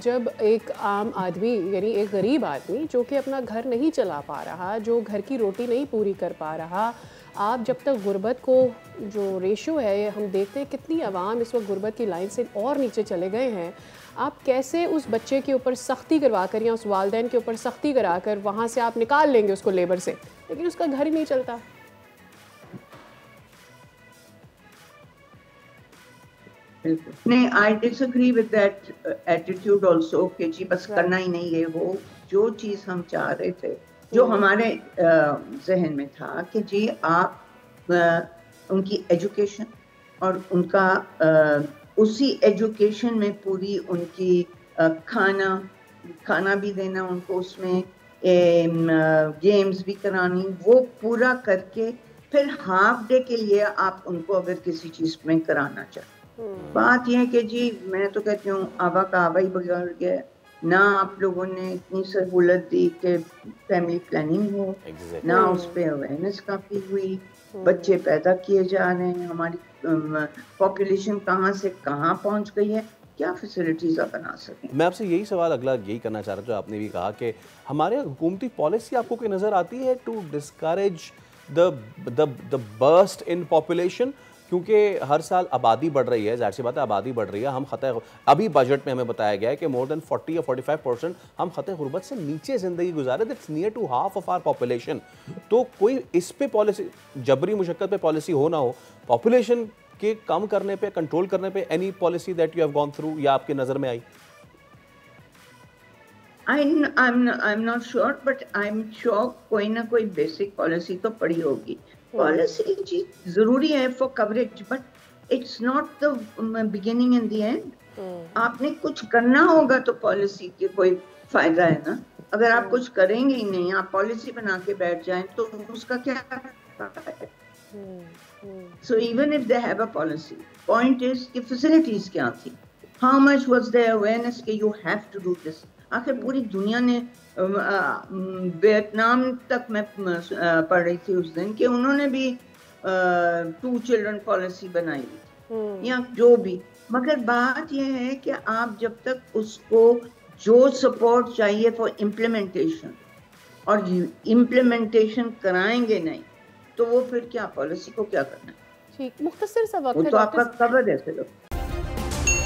جب ایک عام آدمی یعنی ایک غریب آدمی جو کہ اپنا گھر نہیں چلا پا رہا، جو گھر کی روٹی نہیں پوری کر پا رہا، آپ جب تک غربت کو جو ریشو ہے ہم دیکھتے ہیں کتنی عوام اس وقت غربت کی لائن سے اور نیچے چلے گئے ہیں، آپ کیسے اس بچے کے اوپر سختی کروا کر یا اس والدین کے اوپر سختی کرا کر وہاں سے آپ نکال لیں گے اس کو لیبر سے، لیکن اس کا گھر ہی نہیں چلتا؟ نہیں، I disagree with that attitude also کہ جی بس کرنا ہی نہیں ہے وہ جو چیز ہم چاہ رہے تھے، جو ہمارے ذہن میں تھا کہ جی آپ ان کی ایجوکیشن اور ان کا اسی ایجوکیشن میں پوری ان کی کھانا بھی دینا ان کو، اس میں گیمز بھی کرانی، وہ پورا کر کے پھر ہاف ڈے کے لیے آپ ان کو اگر کسی چیز میں کرانا چاہیں۔ بات یہ ہے کہ جی میں تو کہتی ہوں آبا کا آبا ہی بگڑ گیا، نہ آپ لوگوں نے اتنی سہولت دی کہ فیملی پلاننگ ہو، نہ اس پہ اویئرنیس کافی ہوئی، بچے پیدا کیے جا رہے ہیں، ہماری پاپولیشن کہاں سے کہاں پہنچ گئی ہے، کیا فیسلٹیز آپ بنا سکیں۔ میں آپ سے یہی سوال اگلا یہی کرنا چاہ رہا تھا، جو آپ نے بھی کہا کہ ہمارے حکومتی پالیسی آپ کو کوئی نظر آتی ہے to discharge the burst in population، کیونکہ ہر سال آبادی بڑھ رہی ہے، ظاہر سی بات ہے آبادی بڑھ رہی ہے، ہم خطۂ ابھی بجٹ میں ہمیں بتایا گیا ہے کہ more than 40 یا 45% ہم خطۂ غربت سے نیچے زندگی گزارے، that's near to half of our population۔ تو کوئی اس پہ پالیسی جبری مشقت پہ پالیسی ہو نہ ہو، پاپولیشن کے کم کرنے پہ کنٹرول کرنے پہ any policy that you have gone through یا آپ کے نظر میں آئی؟ I'm not sure but I'm sure کوئی نہ کوئی بیسک پالیسی تو پڑی ہوگی۔ پالیسی چیز ضروری ہے for coverage but it's not the beginning and the end۔ آپ نے کچھ کرنا ہوگا تو پالیسی کے کوئی فائدہ ہے نا، اگر آپ کچھ کریں گے ہی نہیں، آپ پالیسی بنا کے بیٹھ جائیں تو اس کا کیا فائدہ ہے؟ So even if they have a policy, point is کہ facilities کیا تھی، how much was their awareness کہ you have to do this۔ آخر پوری دنیا نے ویتنام تک میں پڑھ رہی تھی اس دن کہ انہوں نے بھی 2 children پالیسی بنائی تھی یا جو بھی، مگر بات یہ ہے کہ آپ جب تک اس کو جو سپورٹ چاہیے فار امپلیمنٹیشن اور امپلیمنٹیشن کرائیں گے نہیں تو وہ پھر کیا پالیسی کو کیا کرنا ہے؟ ٹھیک، مختصر سا وقت ہے، وہ تو آپ کا خبر ہے۔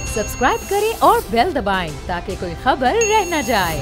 سبسکرائب کریں اور بیل دبائیں تاکہ کوئی خبر رہ نہ جائے۔